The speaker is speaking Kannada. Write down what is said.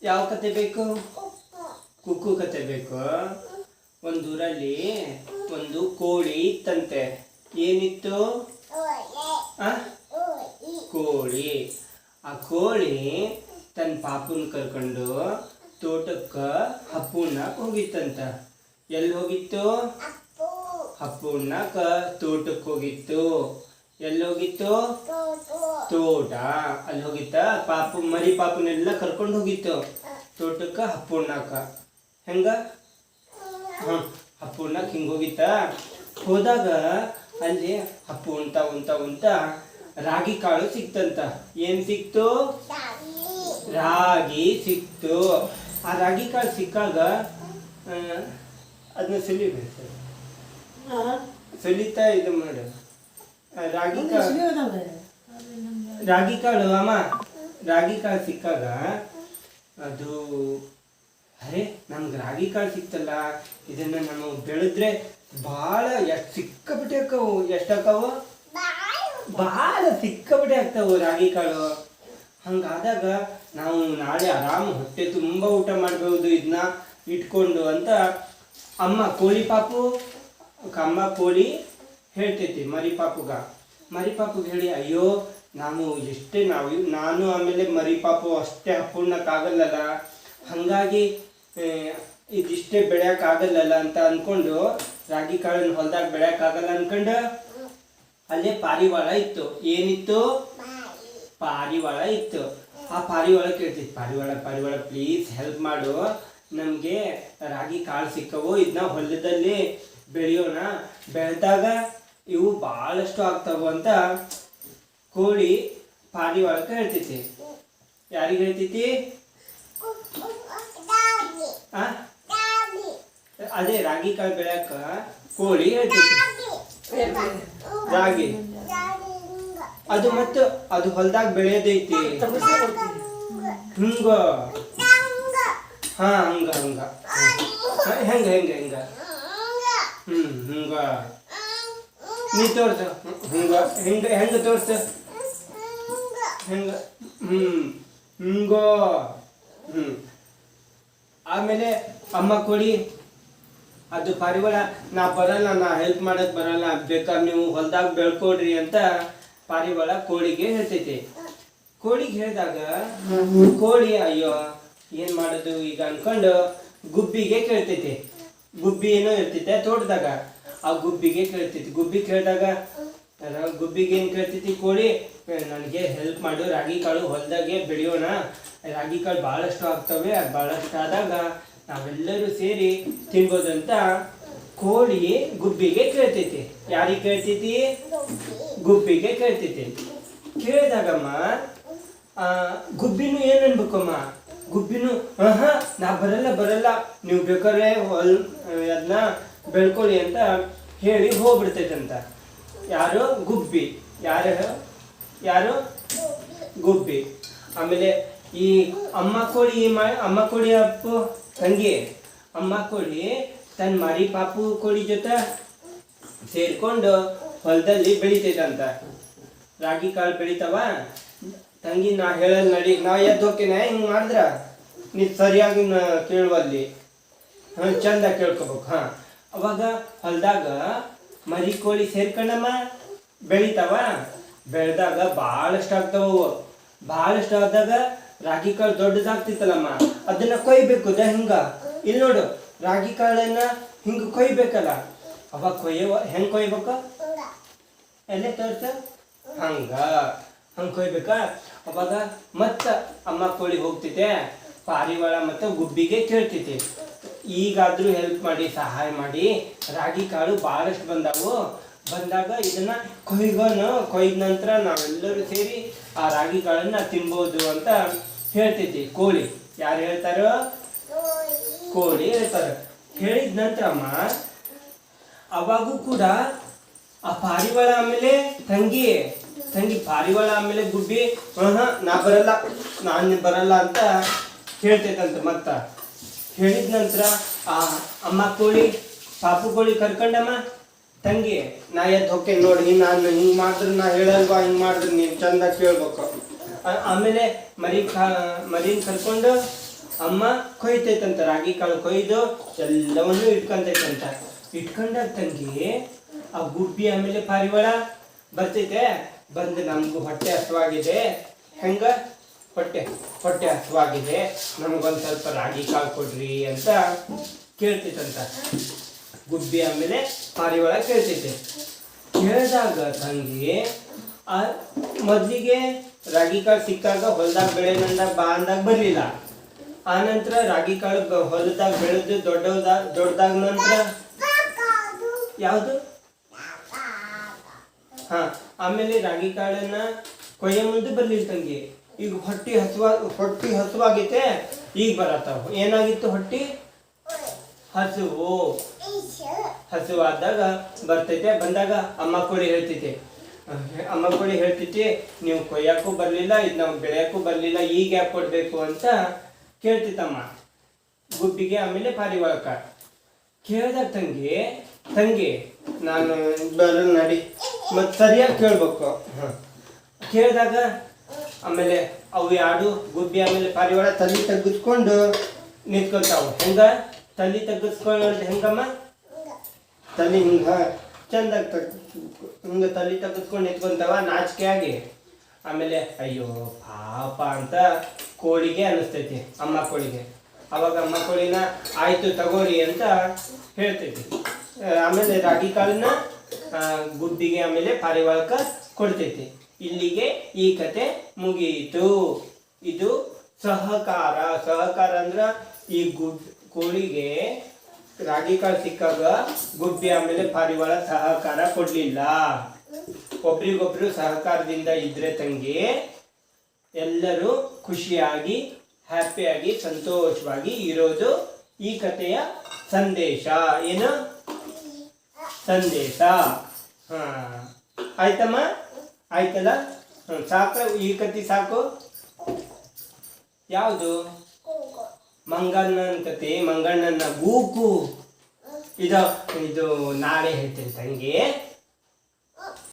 ಯಾವ ಕತೆ ಬೇಕು? ಕುಕ್ಕು ಕತೆ ಬೇಕು. ಒಂದೂರಲ್ಲಿ ಒಂದು ಕೋಳಿ ಇತ್ತಂತೆ. ಏನಿತ್ತು? ಕೋಳಿ. ಆ ಕೋಳಿ ತನ್ನ ಪಾಪುನ ಕರ್ಕೊಂಡು ತೋಟಕ್ಕೆ ಹಪ್ಪು ಉಣ್ಣಾಕ ಹೋಗಿತ್ತಂತ. ಎಲ್ಲಿ ಹೋಗಿತ್ತು? ಹಪ್ಪು ಉಣ್ಣಾಕ ತೋಟಕ್ಕೆ ಹೋಗಿತ್ತು. ಎಲ್ಲಿ ಹೋಗಿತ್ತು? ತೋಟ. ಅಲ್ಲಿ ಹೋಗಿತ್ತ. ಪಾಪು ಮರಿ ಪಾಪುನೆಲ್ಲ ಕರ್ಕೊಂಡು ಹೋಗಿತ್ತು ತೋಟಕ್ಕೆ ಹಪ್ಪು ಉಣ್ಣಾಕ. ಹೆಂಗ? ಹಪ್ಪು ಉಣ್ಣಾಕ ಹಿಂಗೆ ಹೋಗಿತ್ತ. ಹೋದಾಗ ಅಲ್ಲಿ ಹಪ್ಪು ಉಣ್ತಾ ಉಣ್ತಾ ಉಣ್ತಾ ರಾಗಿ ಕಾಳು ಸಿಕ್ತಂತ. ಏನ್ ಸಿಕ್ತು? ರಾಗಿ ಸಿಕ್ತು. ಆ ರಾಗಿ ಕಾಳು ಸಿಕ್ಕಾಗ ಅದನ್ನ ಸುಲಿಬೇಕು. ಸುಲಿತಾ ಇದು ಮಾಡು. ರಾಗಿ ಕಾಳು ಅಮ್ಮ, ರಾಗಿ ಕಾಳು ಸಿಕ್ಕಾಗ ಅದು ಅರೆ ನಮ್ಗೆ ರಾಗಿ ಕಾಳು ಸಿಕ್ತಲ್ಲ, ಇದನ್ನ ನಾವು ಬೆಳೆದ್ರೆ ಭಾಳ ಎಷ್ಟು ಸಿಕ್ಕಾಪಟ್ಟೆ ಆಕ್ಕವು. ಎಷ್ಟಾಕವು? ಭಾಳ ಸಿಕ್ಕಾಪಟ್ಟೆ ಆಗ್ತಾವು ರಾಗಿ ಕಾಳು. ಹಂಗಾದಾಗ ನಾವು ನಾಳೆ ಆರಾಮ್ ಹೊಟ್ಟೆ ತುಂಬ ಊಟ ಮಾಡ್ಬೋದು ಇದನ್ನ ಇಟ್ಕೊಂಡು ಅಂತ ಅಮ್ಮ ಕೋಳಿ ಪಾಪು ಅಮ್ಮ ಕೋಳಿ ಹೇಳ್ತೈತಿ ಮರಿ ಪಾಪುಗೆ ಹೇಳಿ, ಅಯ್ಯೋ ನಾನು ಆಮೇಲೆ ಮರಿ ಪಾಪು ಅಷ್ಟೇ ಹಪ್ಪುಣ್ಣಕ್ಕಾಗಲ್ಲಲ್ಲ, ಹಾಗಾಗಿ ಇದಿಷ್ಟೇ ಬೆಳೆಯೋಕ್ಕಾಗಲ್ಲಲ್ಲ ಅಂತ ಅಂದ್ಕೊಂಡು ರಾಗಿ ಕಾಳನ್ನು ಹೊಲ್ದಾಗ ಬೆಳೆಯೋಕ್ಕಾಗಲ್ಲ ಅಂದ್ಕೊಂಡು ಅಲ್ಲೇ ಪಾರಿವಾಳ ಇತ್ತು. ಏನಿತ್ತು? ಪಾರಿವಾಳ ಇತ್ತು. ಆ ಪಾರಿವಾಳ ಕೇಳ್ತಿತ್ತು, ಪಾರಿವಾಳ ಪ್ಲೀಸ್ ಹೆಲ್ಪ್ ಮಾಡು, ನಮಗೆ ರಾಗಿ ಕಾಳು ಸಿಕ್ಕವು, ಇದನ್ನ ಹೊಲದಲ್ಲಿ ಬೆಳೆಯೋಣ, ಬೆಳೆದಾಗ ಇವು ಭಾಳಷ್ಟು ಆಗ್ತಾವು ಅಂತ ಕೋಳಿ ಪಾರಿವಾಳಕ್ಕೆ ಹೇಳ್ತೈತಿ. ಯಾರಿಗೆ ಹೇಳ್ತೈತಿ? ಅದೇ ರಾಗಿ ಕಾಳು ಬೆಳೆಯಕ ಕೋಳಿ ಹೇಳ್ತೈತಿ. ರಾಗಿ ಅದು ಮತ್ತು ಅದು ಹೊಲದಾಗ ಬೆಳೆಯೋದೈತಿ. ಹಿಂಗ ಹಂಗ ಹೆಂಗ ಹಿಂಗ ನೀ ತೋರ್ಸ. ಹೆಂಗ ತೋರ್ಸ. ಹೆಂಗ ಹಿಂಗ. ಆಮೇಲೆ ಅಮ್ಮ ಕೋಳಿ ಅದು ಪಾರಿವಾಳ, ನಾ ಬರಲ್ಲ, ನಾ ಹೆಲ್ಪ್ ಮಾಡಕ್ ಬರಲ್ಲ, ಬೇಕಾದ್ರೆ ನೀವು ಹೊಲ್ದಾಗ ಬೆಳ್ಕೊಡ್ರಿ ಅಂತ ಪಾರಿವಾಳ ಕೋಳಿಗೆ ಹೇಳ್ತೈತಿ. ಕೋಳಿಗೆ ಹೇಳಿದಾಗ ಕೋಳಿ ಅಯ್ಯೋ ಏನ್ ಮಾಡೋದು ಈಗ ಅನ್ಕೊಂಡು ಗುಬ್ಬಿಗೆ ಕೇಳ್ತೈತಿ. ಗುಬ್ಬಿ ಏನೋ ಇರ್ತೈತೆ ತೋಟದಾಗ, ಆ ಗುಬ್ಬಿಗೆ ಕೇಳ್ತೈತಿ. ಗುಬ್ಬಿ ಕೇಳಿದಾಗ ಗುಬ್ಬಿಗೆ ಏನ್ ಕೇಳ್ತೈತಿ ಕೋಳಿ, ನನಗೆ ಹೆಲ್ಪ್ ಮಾಡು, ರಾಗಿ ಕಾಳು ಹೊಲದಾಗೆ ಬೆಳೆಯೋಣ, ರಾಗಿ ಕಾಳು ಭಾಳಷ್ಟು ಆಗ್ತವೆ, ಅದು ಭಾಳಷ್ಟು ಆದಾಗ ನಾವೆಲ್ಲರೂ ಸೇರಿ ತಿನ್ಬೋದಂತ ಕೋಳಿ ಗುಬ್ಬಿಗೆ ಕೇಳ್ತೈತಿ. ಯಾರಿಗೆ ಕೇಳ್ತೈತಿ? ಗುಬ್ಬಿಗೆ ಕೇಳ್ತೈತಿ. ಕೇಳಿದಾಗಮ್ಮ ಗುಬ್ಬಿನೂ ಏನ್ ಅನ್ಬೇಕಮ್ಮ? ಗುಬ್ಬಿನೂ ನಾ ಬರಲ್ಲ, ನೀವು ಬೇಕಾದ್ರೆ ಅದನ್ನ ಬೆಳ್ಕೊಳ್ಳಿ ಅಂತ ಹೇಳಿ ಹೋಗ್ಬಿಡ್ತೈತಂತ. ಯಾರು? ಗುಬ್ಬಿ. ಯಾರು? ಗುಬ್ಬಿ. ಆಮೇಲೆ ಈ ಅಮ್ಮ ಕೋಳಿ ಅಪ್ಪು ತಂಗಿ ಅಮ್ಮ ಕೋಳಿ ತನ್ನ ಮರಿ ಪಾಪು ಕೋಳಿ ಜೊತೆ ಸೇರ್ಕೊಂಡು ಹೊಲದಲ್ಲಿ ಬೆಳಿತೈತಂತ. ರಾಗಿ ಕಾಳು ಬೆಳಿತಾವ. ತಂಗಿ ನಾ ಹೇಳಲ್ ನಡಿ, ನಾ ಎದ್ದು ಹೋಗ್ತೇನೆ, ಹಿಂಗೆ ಮಾಡಿದ್ರ ನೀ ಸರಿಯಾಗಿ ಕೇಳುವಲ್ಲಿ ಚಂದ ಕೇಳ್ಕೊಬೇಕು. ಅವಾಗ ಹೊಲದಾಗ ಮರಿ ಕೋಳಿ ಸೇರ್ಕೊಂಡಮ್ಮ ಬೆಳಿತಾವ. ಬೆಳೆದಾಗ ಭಾಳಷ್ಟು ಆಗ್ತಾವ. ಭಾಳಷ್ಟು ಆದಾಗ ರಾಗಿ ಕಾಳು ದೊಡ್ಡದಾಗ್ತಿತ್ತಲ್ಲಮ್ಮ, ಅದನ್ನ ಕೊಯ್ಬೇಕು. ಹಿಂಗ ಇಲ್ಲಿ ನೋಡು, ರಾಗಿ ಕಾಳನ್ನ ಹಿಂಗ ಕೊಯ್ಬೇಕಲ್ಲ, ಅವಾಗ ಹೆಂಗ್ ಕೊಯ್ಬೇಕ? ಎಲ್ಲೇ ತೋರ್ಸ. ಹಂಗ ಕೊಯ್ಬೇಕ. ಅವಾಗ ಮತ್ತ ಅಮ್ಮ ಕೋಳಿ ಹೋಗ್ತೈತೆ, ಪಾರಿವಾಳ ಮತ್ತು ಗುಬ್ಬಿಗೆ ಕೇಳ್ತೈತಿ, ಈಗಾದ್ರೂ ಹೆಲ್ಪ್ ಮಾಡಿ, ಸಹಾಯ ಮಾಡಿ, ರಾಗಿ ಕಾಳು ಭಾಳಷ್ಟು ಬಂದಾಗ ಇದನ್ನ ಕೊಯ್ದ ನಂತರ ನಾವೆಲ್ಲರೂ ಸೇರಿ ಆ ರಾಗಿ ಕಾಳನ್ನ ತಿನ್ಬೋದು ಅಂತ ಹೇಳ್ತೈತಿ ಕೋಳಿ. ಯಾರು ಹೇಳ್ತಾರೋ? ಕೋಳಿ ಹೇಳ್ತಾರ. ಹೇಳಿದ ನಂತರ ಅಮ್ಮ ಅವಾಗೂ ಕೂಡ ಆ ಪಾರಿವಾಳ ಆಮೇಲೆ ತಂಗಿ ಪಾರಿವಾಳ ಆಮೇಲೆ ಗುಬ್ಬಿ ನಾನು ಬರಲ್ಲ ಅಂತ ಹೇಳ್ತೈತಂತ. ಮತ್ತ ಹೇಳಿದ ನಂತರ ಆ ಅಮ್ಮ ಕೋಳಿ ಪಾಪು ಕೋಳಿ ಕರ್ಕೊಂಡಮ್ಮ ತಂಗಿ, ನಾ ಎದ್ದು ಹೊಕ್ಕೆ ನೋಡಿ, ನಾನು ಹಿಂಗೆ ಮಾಡಿದ್ರೆ ನಾ ಹೇಳಲ್ವಾ, ಹಿಂಗೆ ಮಾಡಿದ್ರೆ ನೀನು ಚಂದ ಕೇಳ್ಬೇಕು. ಆಮೇಲೆ ಮರಿನ ಕರ್ಕೊಂಡು ಅಮ್ಮ ಕೊಯ್ತೈತಂತ, ರಾಗಿ ಕಾಳು ಕೊಯ್ದು ಎಲ್ಲವನ್ನು ಇಟ್ಕೊಂತೈತಂತ. ಇಟ್ಕೊಂಡಾಗ ತಂಗಿ ಆ ಗುಬ್ಬಿ ಆಮೇಲೆ ಪಾರಿವಾಳ ಬರ್ತೈತೆ. ಬಂದು ನಮಗೂ ಹೊಟ್ಟೆ ಹಸುವಾಗಿದೆ, ಹೆಂಗ ಹೊಟ್ಟೆ ಹೊಟ್ಟೆ ಹಸುವಾಗಿದೆ, ನಮಗೊಂದು ಸ್ವಲ್ಪ ರಾಗಿ ಕಾಳು ಕೊಡ್ರಿ ಅಂತ ಕೇಳ್ತೈತಂತ. ಗುಬ್ಬಿ ಆಮೇಲೆ ಪಾರಿವಾಳ ಕೇಳ್ತೈತೆ. ಕೇಳಿದಾಗ ತಂಗಿ ಆ ಮೊದಲಿಗೆ ರಾಗಿ ಕಾಳು ಸಿಕ್ಕಾಗ ಹೊಲ್ದಾಗ ಬೆಳೆನಂದಾಗ ಬಾ ಅಂದಾಗ ಬರಲಿಲ್ಲ. ಆನಂತರ ರಾಗಿ ಕಾಳು ಹೊಲದಾಗ ಬೆಳೆದು ದೊಡ್ಡದಾಗ ನಂತರ ಯಾವುದು ಆಮೇಲೆ ರಾಗಿ ಕಾಳನ್ನ ಕೊಯ್ಯ ಮುಂದೆ ಬರ್ಲಿಲ್ಲ ತಂಗಿ. ಈಗ ಹೊಟ್ಟಿ ಹಸುವಾಗೈತೆ, ಈಗ ಬರತ್ತಾವ. ಏನಾಗಿತ್ತು? ಹೊಟ್ಟಿ ಹಸುವಾದಾಗ ಬರ್ತೈತೆ. ಬಂದಾಗ ಅಮ್ಮ ಕೋಳಿ ಹೇಳ್ತೈತಿ ನೀವು ಕೊಯ್ಯಕ್ಕೂ ಬರ್ಲಿಲ್ಲ, ಇದು ನಾವು ಬೆಳೆಯಕ್ಕೂ ಬರ್ಲಿಲ್ಲ, ಈಗ ಯಾಕೆ ಕೊಡ್ಬೇಕು ಅಂತ ಕೇಳ್ತಿತ್ತಮ್ಮ ಗುಬ್ಬಿಗೆ ಆಮೇಲೆ ಪಾರಿವಾಳಕ್ಕ. ಕೇಳ್ದಾಗ ತಂಗಿ ನಾನು ಬರಲ್ಲ ನಡಿ, ಮತ್ತು ಸರಿಯಾಗಿ ಕೇಳ್ಬೇಕು. ಕೇಳಿದಾಗ ಆಮೇಲೆ ಅವು ಎರಡು ಗುಬ್ಬಿ ಆಮೇಲೆ ಪಾರಿವಾಳ ತಲೆ ತೆಗೆದುಕೊಂಡು ನಿಂತ್ಕೊಂತಾವು. ಹೆಂಗ ತಲೆ ತೆಗೆಸ್ಕೊಂಡು ಹೆಂಗಮ್ಮ? ತಲೆ ಹಿಂಗ ಚಂದಾಗ ಹಿಂಗ ತಲೆ ತೆಗೆದ್ಕೊಂಡು ನಿಂತ್ಕೊಂತಾವ ನಾಚಿಕೆ ಆಗಿ. ಆಮೇಲೆ ಅಯ್ಯೋ ಪಾಪ ಅಂತ ಕೋಳಿಗೆ ಅನಿಸ್ತೈತಿ, ಅಮ್ಮ ಕೋಳಿಗೆ. ಅವಾಗ ಅಮ್ಮ ಕೋಳಿನ ಆಯ್ತು ತಗೋರಿ ಅಂತ ಹೇಳ್ತೈತಿ. ಆಮೇಲೆ ರಾಗಿ ಕಾಳನ್ನ ಗುಬ್ಬಿಗೆ ಆಮೇಲೆ ಪಾರಿವಾಳಕ ಕೊಡ್ತೈತಿ. ಇಲ್ಲಿಗೆ ಈ ಕತೆ ಮುಗಿಯಿತು. ಇದು ಸಹಕಾರ ಅಂದ್ರ ಈ ಕೋಳಿಗೆ ರಾಗಿ ಕಾಳು ಸಿಕ್ಕಾಗ ಗುಬ್ಬಿ ಆಮೇಲೆ ಪಾರಿವಾಳ ಸಹಕಾರ ಕೊಡ್ಲಿಲ್ಲ. ಒಬ್ರಿಗೊಬ್ರು ಸಹಕಾರದಿಂದ ಇದ್ರೆ ತಂಗಿ ಎಲ್ಲರೂ ಖುಷಿಯಾಗಿ ಹ್ಯಾಪಿಯಾಗಿ ಸಂತೋಷವಾಗಿ ಇರೋದು ಈ ಕಥೆಯ ಸಂದೇಶ. ಏನು ಸಂದೇಶ? ಆಯ್ತಮ್ಮ, ಆಯ್ತಲ್ಲ? ಸಾಕು, ಈ ಕತೆ ಸಾಕು. ಯಾವುದು? ಮಂಗಣ್ಣನ ಕತೆ, ಮಂಗಣ್ಣನ ಗೂಕು. ಇದು ನಾಳೆ ಹೇಳ್ತೇನೆ ತಂಗಿ.